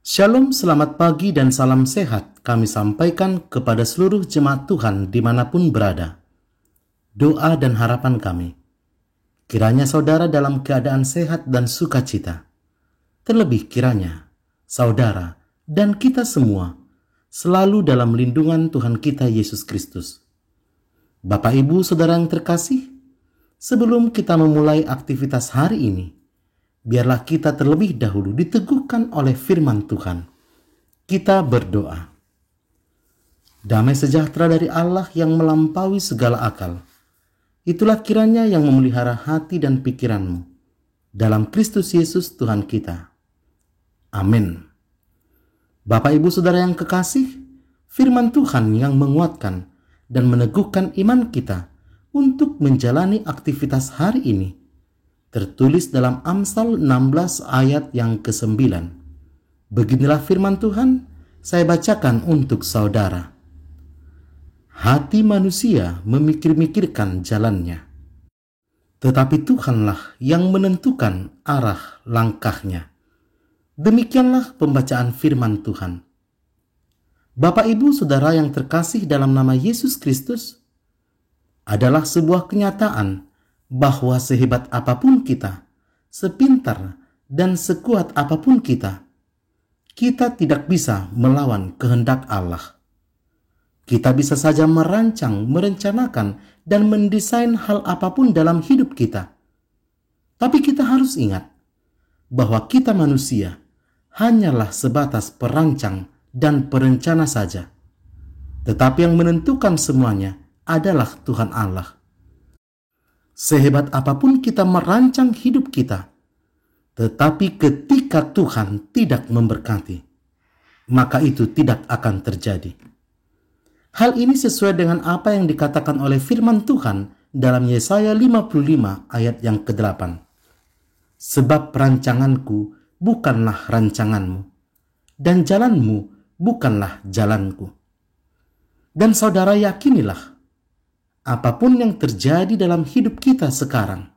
Shalom, selamat pagi dan salam sehat kami sampaikan kepada seluruh jemaat Tuhan dimanapun berada. Doa dan harapan kami, kiranya saudara dalam keadaan sehat dan sukacita. Terlebih kiranya saudara dan kita semua selalu dalam lindungan Tuhan kita Yesus Kristus. Bapak Ibu Saudara yang terkasih, sebelum kita memulai aktivitas hari ini, biarlah kita terlebih dahulu diteguhkan oleh firman Tuhan. Kita berdoa. Damai sejahtera dari Allah yang melampaui segala akal, itulah kiranya yang memelihara hati dan pikiranmu dalam Kristus Yesus Tuhan kita. Amin. Bapak Ibu Saudara yang kekasih, firman Tuhan yang menguatkan dan meneguhkan iman kita untuk menjalani aktivitas hari ini tertulis dalam Amsal 16 ayat yang ke-9. Beginilah firman Tuhan, saya bacakan untuk saudara. Hati manusia memikir-mikirkan jalannya, tetapi Tuhanlah yang menentukan arah langkahnya. Demikianlah pembacaan firman Tuhan. Bapak Ibu Saudara yang terkasih dalam nama Yesus Kristus, adalah sebuah kenyataan bahwa sehebat apapun kita, sepintar dan sekuat apapun kita tidak bisa melawan kehendak Allah. Kita bisa saja merancang, merencanakan, dan mendesain hal apapun dalam hidup kita. Tapi kita harus ingat bahwa kita manusia hanyalah sebatas perancang dan perencana saja. Tetapi yang menentukan semuanya adalah Tuhan Allah. Sehebat apapun kita merancang hidup kita, tetapi ketika Tuhan tidak memberkati, maka itu tidak akan terjadi. Hal ini sesuai dengan apa yang dikatakan oleh firman Tuhan dalam Yesaya 55 ayat yang ke-8. Sebab rancanganku bukanlah rancanganmu, dan jalanmu bukanlah jalanku. Dan saudara yakinilah, apapun yang terjadi dalam hidup kita sekarang,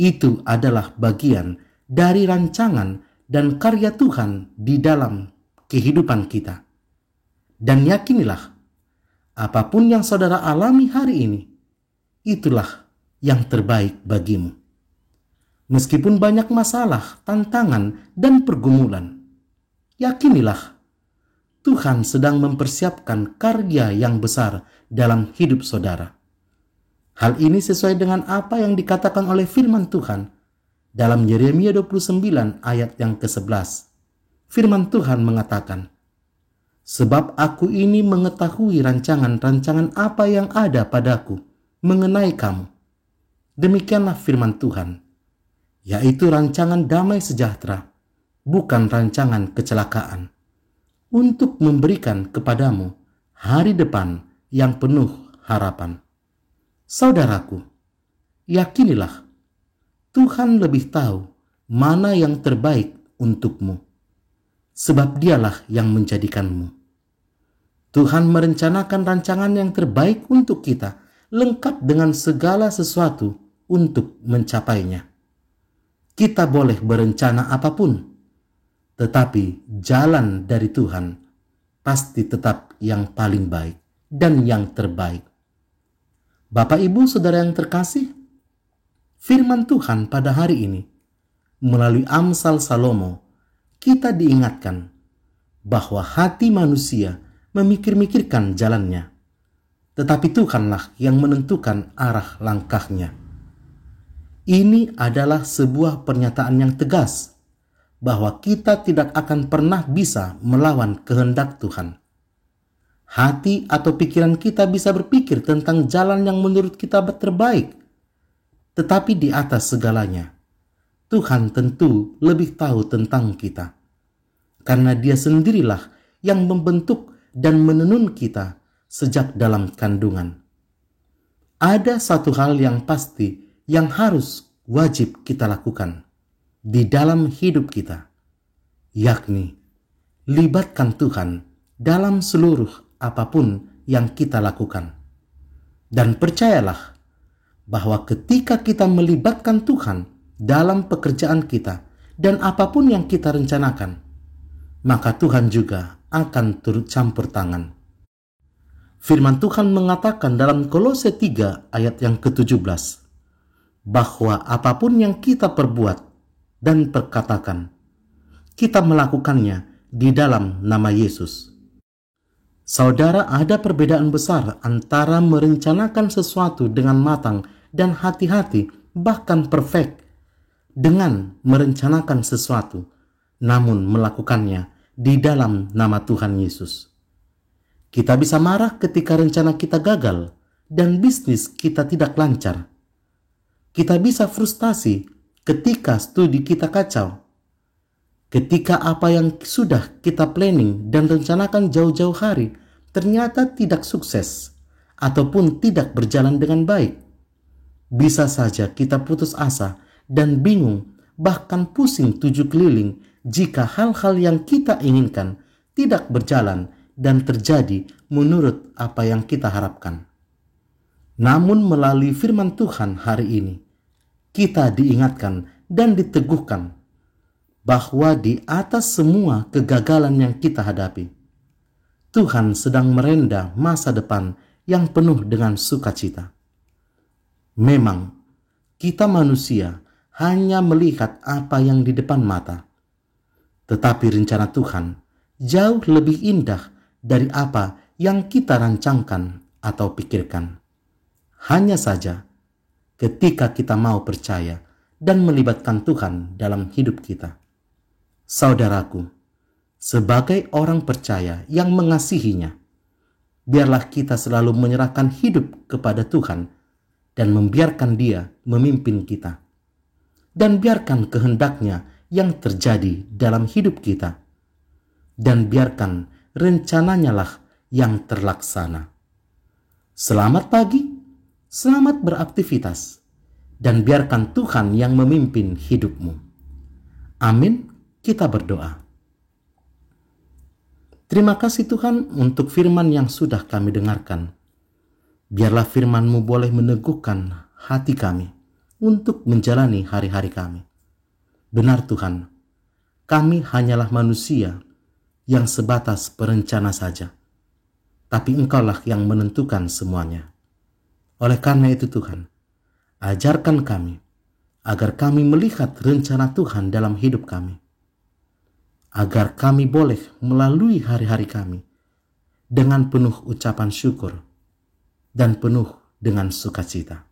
itu adalah bagian dari rancangan dan karya Tuhan di dalam kehidupan kita. Dan yakinilah, apapun yang saudara alami hari ini, itulah yang terbaik bagimu. Meskipun banyak masalah, tantangan, dan pergumulan, yakinilah, Tuhan sedang mempersiapkan karya yang besar dalam hidup saudara. Hal ini sesuai dengan apa yang dikatakan oleh firman Tuhan dalam Yeremia 29 ayat yang ke-11. Firman Tuhan mengatakan, "Sebab aku ini mengetahui rancangan-rancangan apa yang ada padaku mengenai kamu." Demikianlah firman Tuhan, yaitu rancangan damai sejahtera, bukan rancangan kecelakaan, untuk memberikan kepadamu hari depan yang penuh harapan. Saudaraku, yakinilah, Tuhan lebih tahu mana yang terbaik untukmu, sebab Dialah yang menjadikanmu. Tuhan merencanakan rancangan yang terbaik untuk kita, lengkap dengan segala sesuatu untuk mencapainya. Kita boleh berencana apapun, tetapi jalan dari Tuhan pasti tetap yang paling baik dan yang terbaik. Bapak Ibu Saudara yang terkasih, firman Tuhan pada hari ini melalui Amsal Salomo kita diingatkan bahwa hati manusia memikir-mikirkan jalannya, tetapi Tuhanlah yang menentukan arah langkahnya. Ini adalah sebuah pernyataan yang tegas bahwa kita tidak akan pernah bisa melawan kehendak Tuhan. Hati atau pikiran kita bisa berpikir tentang jalan yang menurut kita terbaik. Tetapi di atas segalanya, Tuhan tentu lebih tahu tentang kita. Karena Dia sendirilah yang membentuk dan menenun kita sejak dalam kandungan. Ada satu hal yang pasti yang harus wajib kita lakukan di dalam hidup kita, yakni libatkan Tuhan dalam seluruh apapun yang kita lakukan. Dan percayalah bahwa ketika kita melibatkan Tuhan dalam pekerjaan kita dan apapun yang kita rencanakan, maka Tuhan juga akan turut campur tangan. Firman Tuhan mengatakan dalam Kolose 3 ayat yang ke-17, bahwa apapun yang kita perbuat dan perkatakan, kita melakukannya di dalam nama Yesus. Saudara, ada perbedaan besar antara merencanakan sesuatu dengan matang dan hati-hati, bahkan perfect, dengan merencanakan sesuatu, namun melakukannya di dalam nama Tuhan Yesus. Kita bisa marah ketika rencana kita gagal dan bisnis kita tidak lancar. Kita bisa frustasi ketika studi kita kacau. Ketika apa yang sudah kita planning dan rencanakan jauh-jauh hari ternyata tidak sukses ataupun tidak berjalan dengan baik. Bisa saja kita putus asa dan bingung, bahkan pusing 7 keliling jika hal-hal yang kita inginkan tidak berjalan dan terjadi menurut apa yang kita harapkan. Namun melalui firman Tuhan hari ini, kita diingatkan dan diteguhkan bahwa di atas semua kegagalan yang kita hadapi, Tuhan sedang merenda masa depan yang penuh dengan sukacita. Memang, kita manusia hanya melihat apa yang di depan mata, tetapi rencana Tuhan jauh lebih indah dari apa yang kita rancangkan atau pikirkan. Hanya saja, ketika kita mau percaya dan melibatkan Tuhan dalam hidup kita. Saudaraku, sebagai orang percaya yang mengasihinya, biarlah kita selalu menyerahkan hidup kepada Tuhan dan membiarkan Dia memimpin kita. Dan biarkan kehendaknya yang terjadi dalam hidup kita. Dan biarkan rencananya lah yang terlaksana. Selamat pagi, selamat beraktivitas, dan biarkan Tuhan yang memimpin hidupmu. Amin, kita berdoa. Terima kasih Tuhan untuk firman yang sudah kami dengarkan. Biarlah firman-Mu boleh meneguhkan hati kami untuk menjalani hari-hari kami. Benar Tuhan, kami hanyalah manusia yang sebatas perencana saja. Tapi Engkaulah yang menentukan semuanya. Oleh karena itu Tuhan, ajarkan kami agar kami melihat rencana Tuhan dalam hidup kami. Agar kami boleh melalui hari-hari kami dengan penuh ucapan syukur dan penuh dengan sukacita.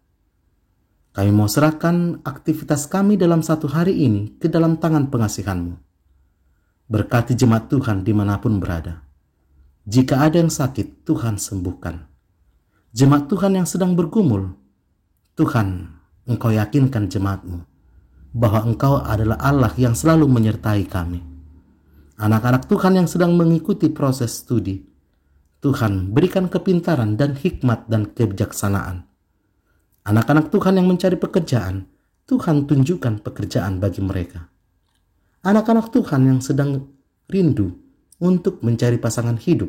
Kami mau serahkan aktivitas kami dalam satu hari ini ke dalam tangan pengasihan-Mu. Berkati jemaat Tuhan dimanapun berada. Jika ada yang sakit, Tuhan sembuhkan. Jemaat Tuhan yang sedang bergumul, Tuhan, Engkau yakinkan jemaat-Mu bahwa Engkau adalah Allah yang selalu menyertai kami. Anak-anak Tuhan yang sedang mengikuti proses studi, Tuhan berikan kepintaran dan hikmat dan kebijaksanaan. Anak-anak Tuhan yang mencari pekerjaan, Tuhan tunjukkan pekerjaan bagi mereka. Anak-anak Tuhan yang sedang rindu untuk mencari pasangan hidup,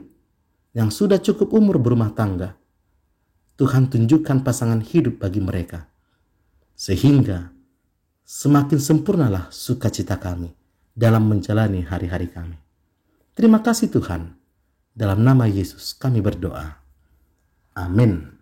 yang sudah cukup umur berumah tangga, Tuhan tunjukkan pasangan hidup bagi mereka. Sehingga semakin sempurnalah sukacita kami dalam menjalani hari-hari kami. Terima kasih Tuhan. Dalam nama Yesus kami berdoa. Amin.